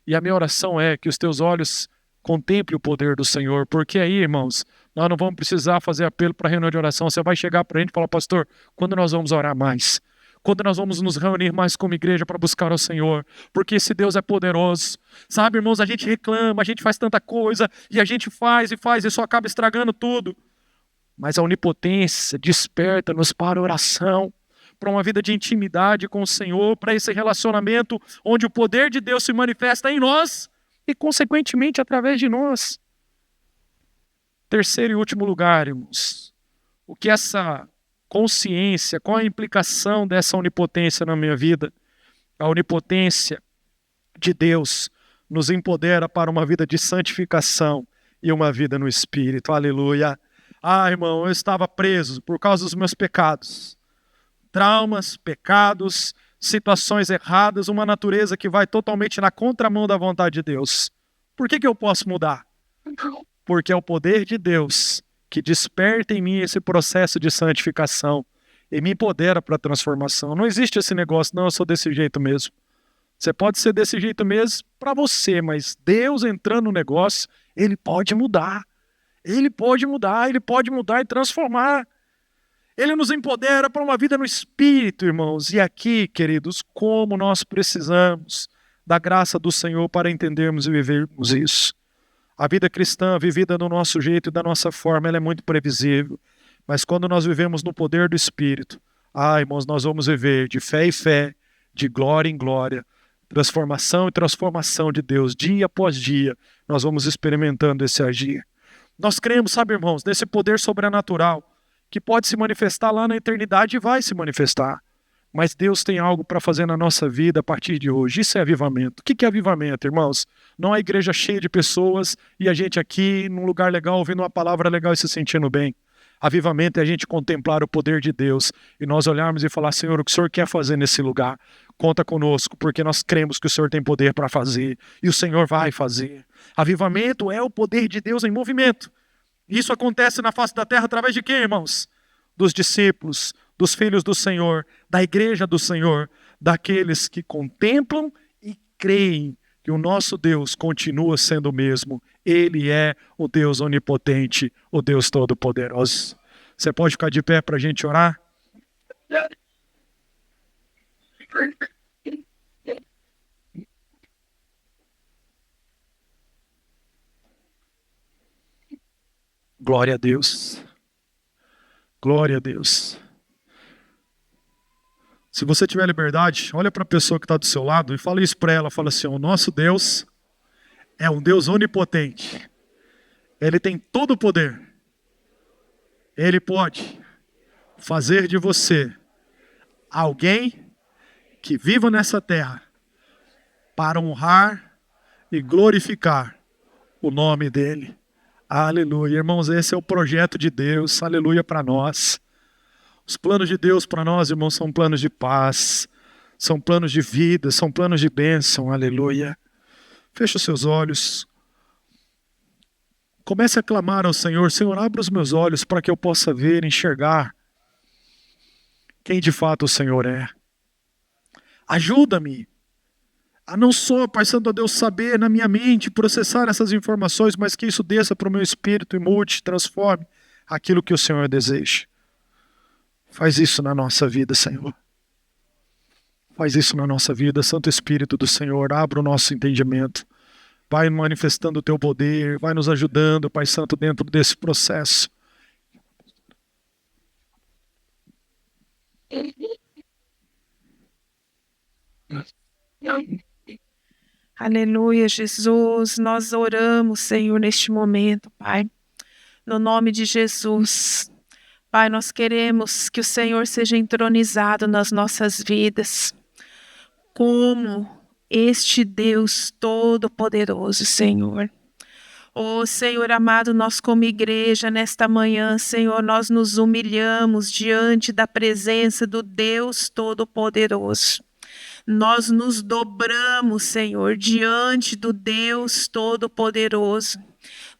E a minha oração é que os teus olhos contemplem o poder do Senhor, porque aí, irmãos, nós não vamos precisar fazer apelo para reunião de oração. Você vai chegar para a gente e falar: pastor, quando nós vamos orar mais? Quando nós vamos nos reunir mais como igreja para buscar ao Senhor? Porque esse Deus é poderoso. Sabe, irmãos, a gente reclama, a gente faz tanta coisa, e a gente faz, e isso acaba estragando tudo. Mas a onipotência desperta-nos para a oração, para uma vida de intimidade com o Senhor, para esse relacionamento onde o poder de Deus se manifesta em nós e, consequentemente, através de nós. Terceiro e último lugar, irmãos, o que essa consciência, qual a implicação dessa onipotência na minha vida? A onipotência de Deus nos empodera para uma vida de santificação e uma vida no Espírito. Aleluia! Ah, irmão, eu estava preso por causa dos meus pecados. Traumas, pecados, situações erradas, uma natureza que vai totalmente na contramão da vontade de Deus. Por que eu posso mudar? Porque é o poder de Deus que desperta em mim esse processo de santificação e me empodera para a transformação. Não existe esse negócio: não, eu sou desse jeito mesmo. Você pode ser desse jeito mesmo para você, mas Deus entrando no negócio, Ele pode mudar. Ele pode mudar e transformar. Ele nos empodera para uma vida no Espírito, irmãos. E aqui, queridos, como nós precisamos da graça do Senhor para entendermos e vivermos isso. A vida cristã, vivida do nosso jeito e da nossa forma, ela é muito previsível. Mas quando nós vivemos no poder do Espírito, irmãos, nós vamos viver de fé em fé, de glória em glória, transformação e transformação de Deus, dia após dia, nós vamos experimentando esse agir. Nós cremos, sabe, irmãos, nesse poder sobrenatural que pode se manifestar lá na eternidade e vai se manifestar. Mas Deus tem algo para fazer na nossa vida a partir de hoje. Isso é avivamento. O que é avivamento, irmãos? Não é igreja cheia de pessoas e a gente aqui num lugar legal, ouvindo uma palavra legal e se sentindo bem. Avivamento é a gente contemplar o poder de Deus e nós olharmos e falar: Senhor, o que o Senhor quer fazer nesse lugar? Conta conosco, porque nós cremos que o Senhor tem poder para fazer e o Senhor vai fazer. Avivamento é o poder de Deus em movimento. Isso acontece na face da terra através de quê, irmãos? Dos discípulos, dos filhos do Senhor, da igreja do Senhor, daqueles que contemplam e creem que o nosso Deus continua sendo o mesmo. Ele é o Deus onipotente, o Deus todo-poderoso. Você pode ficar de pé para a gente orar? Glória a Deus. Glória a Deus. Se você tiver liberdade, olha para a pessoa que está do seu lado e fala isso para ela. Fala assim: o nosso Deus é um Deus onipotente. Ele tem todo o poder. Ele pode fazer de você alguém que viva nessa terra para honrar e glorificar o nome dele. Aleluia. Irmãos, esse é o projeto de Deus. Aleluia para nós. Os planos de Deus para nós, irmãos, são planos de paz, são planos de vida, são planos de bênção. Aleluia. Feche os seus olhos. Comece a clamar ao Senhor: Senhor, abre os meus olhos para que eu possa ver, enxergar quem de fato o Senhor é. Ajuda-me a não só, Pai Santo, a Deus, saber na minha mente, processar essas informações, mas que isso desça para o meu espírito e mude, transforme aquilo que o Senhor deseja. Faz isso na nossa vida, Senhor. Faz isso na nossa vida. Santo Espírito do Senhor, abra o nosso entendimento. vai manifestando o teu poder, vai nos ajudando, Pai Santo, dentro desse processo. Aleluia, Jesus. Nós oramos, Senhor, neste momento, Pai. No nome de Jesus. Pai, nós queremos que o Senhor seja entronizado nas nossas vidas, como este Deus Todo-Poderoso, Senhor. Oh, Senhor amado, nós como igreja, nesta manhã, Senhor, nós nos humilhamos diante da presença do Deus Todo-Poderoso. Nós nos dobramos, Senhor, diante do Deus Todo-Poderoso.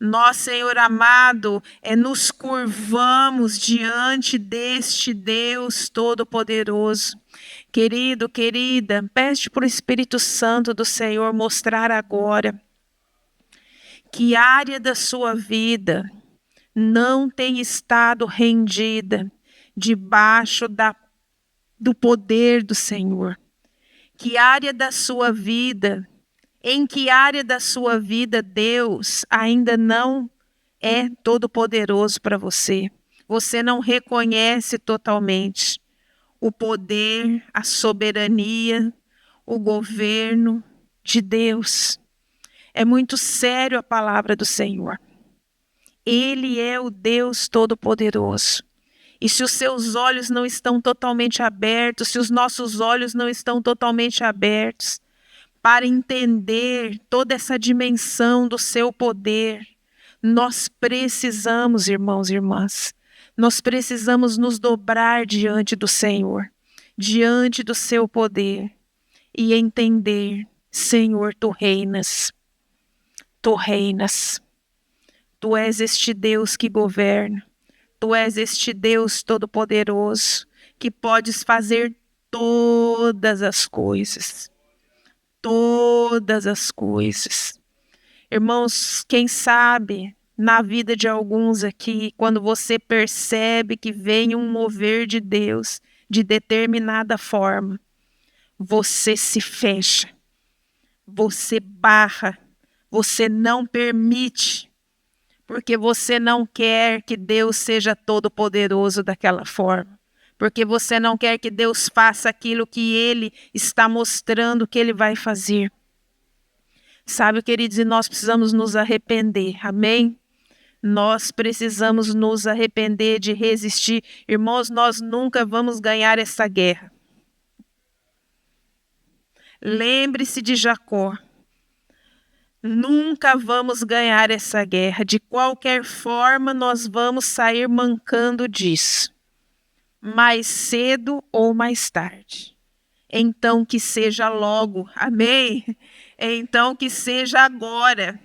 Nós, Senhor amado, nos curvamos diante deste Deus Todo-Poderoso. Querido, querida, pede para o Espírito Santo do Senhor mostrar agora que área da sua vida não tem estado rendida debaixo do poder do Senhor. Que área da sua vida, em que área da sua vida Deus ainda não é todo-poderoso para você. Você não reconhece totalmente o poder, a soberania, o governo de Deus. É muito sério a palavra do Senhor. Ele é o Deus Todo-Poderoso. E se os seus olhos não estão totalmente abertos, se os nossos olhos não estão totalmente abertos para entender toda essa dimensão do seu poder, nós precisamos, irmãos e irmãs, nós precisamos nos dobrar diante do Senhor, diante do seu poder e entender, Senhor, tu reinas, tu reinas, tu és este Deus que governa. Tu és este Deus Todo-Poderoso, que podes fazer todas as coisas. Todas as coisas. Irmãos, quem sabe, na vida de alguns aqui, quando você percebe que vem um mover de Deus de determinada forma, você se fecha, você barra, você não permite, porque você não quer que Deus seja todo-poderoso daquela forma. Porque você não quer que Deus faça aquilo que Ele está mostrando que Ele vai fazer. Sabe, queridos, e nós precisamos nos arrepender, amém? Nós precisamos nos arrepender de resistir. Irmãos, nós nunca vamos ganhar essa guerra. Lembre-se de Jacó. Nunca vamos ganhar essa guerra. De qualquer forma, nós vamos sair mancando disso. Mais cedo ou mais tarde. Então que seja logo. Amém? Então que seja agora.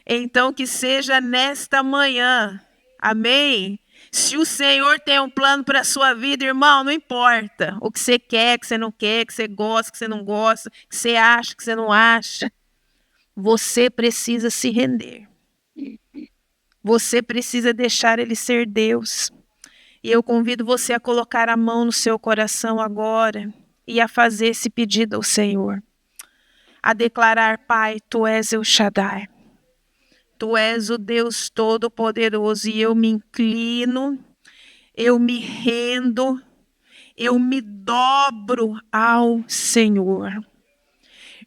Então que seja nesta manhã. Amém? Se o Senhor tem um plano para a sua vida, irmão, não importa. O que você quer, o que você não quer, o que você gosta, o que você não gosta, o que você acha, o que você não acha. Você precisa se render. Você precisa deixar Ele ser Deus. E eu convido você a colocar a mão no seu coração agora e a fazer esse pedido ao Senhor. A declarar, Pai, Tu és El Shaddai. Tu és o Deus Todo-Poderoso e eu me inclino, eu me rendo, eu me dobro ao Senhor.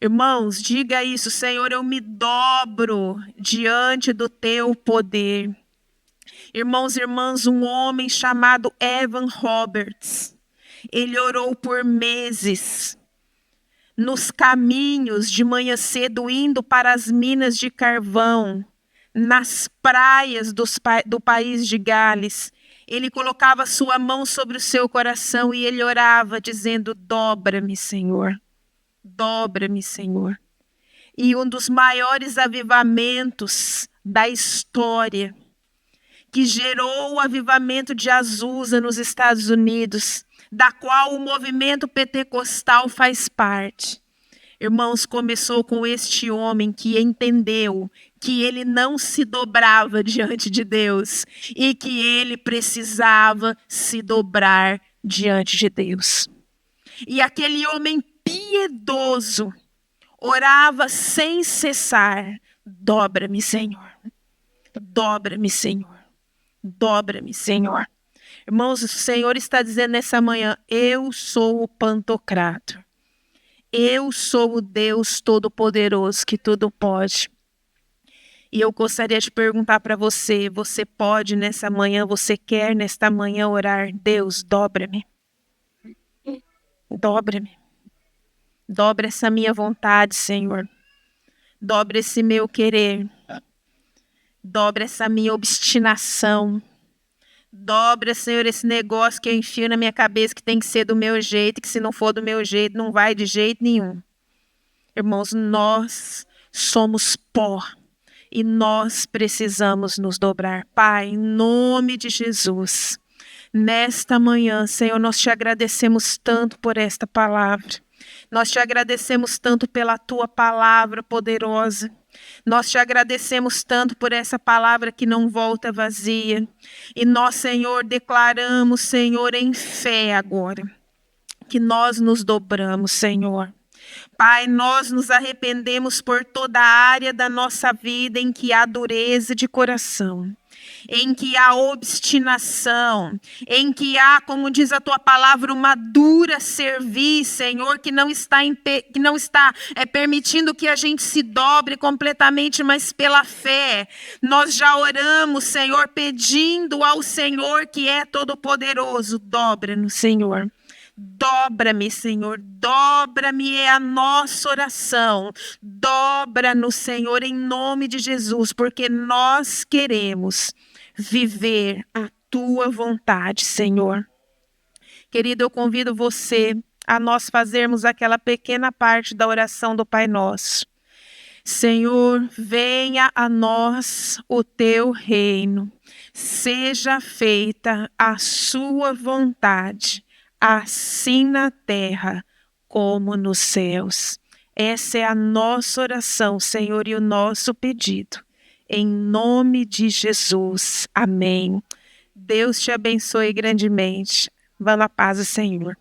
Irmãos, diga isso, Senhor, eu me dobro diante do teu poder. Irmãos e irmãs, um homem chamado Evan Roberts, ele orou por meses nos caminhos de manhã cedo, indo para as minas de carvão, nas praias do país de Gales. Ele colocava sua mão sobre o seu coração e ele orava, dizendo, dobra-me, Senhor. Dobra-me, Senhor. E um dos maiores avivamentos da história, que gerou o avivamento de Azusa nos Estados Unidos, da qual o movimento pentecostal faz parte. Irmãos, começou com este homem que entendeu que ele não se dobrava diante de Deus e que ele precisava se dobrar diante de Deus. E aquele homem piedoso orava sem cessar Dobra-me, Senhor. Dobra-me, Senhor. Dobra-me, Senhor. Irmãos, o Senhor está dizendo nessa manhã: eu sou o Pantocrator. Eu sou o Deus Todo-Poderoso que tudo pode. E eu gostaria de perguntar para você: você pode nessa manhã, você quer nesta manhã orar? Deus, dobra-me. Dobra-me. Dobra essa minha vontade, Senhor. Dobra esse meu querer. Dobra essa minha obstinação. Dobra, Senhor, esse negócio que eu enfio na minha cabeça que tem que ser do meu jeito, que se não for do meu jeito, não vai de jeito nenhum. Irmãos, nós somos pó e nós precisamos nos dobrar. Pai, em nome de Jesus, nesta manhã, Senhor, nós te agradecemos tanto por esta palavra. Nós te agradecemos tanto pela tua palavra poderosa. Nós te agradecemos tanto por essa palavra que não volta vazia. E nós, Senhor, declaramos, Senhor, em fé agora, que nós nos dobramos, Senhor. Pai, nós nos arrependemos por toda a área da nossa vida em que há dureza de coração, em que há obstinação, em que há, como diz a tua palavra, uma dura cerviz, Senhor, que não está permitindo que a gente se dobre completamente, mas pela fé. Nós já oramos, Senhor, pedindo ao Senhor que é todo-poderoso. Dobra-nos, Senhor. Dobra-me, Senhor, dobra-me é a nossa oração. Dobra-nos, Senhor, em nome de Jesus, porque nós queremos viver a tua vontade, Senhor. Querido, eu convido você a nós fazermos aquela pequena parte da oração do Pai Nosso. Senhor, venha a nós o teu reino, seja feita a sua vontade, assim na terra como nos céus. Essa é a nossa oração, Senhor, e o nosso pedido. Em nome de Jesus. Amém. Deus te abençoe grandemente. Vá na paz do Senhor.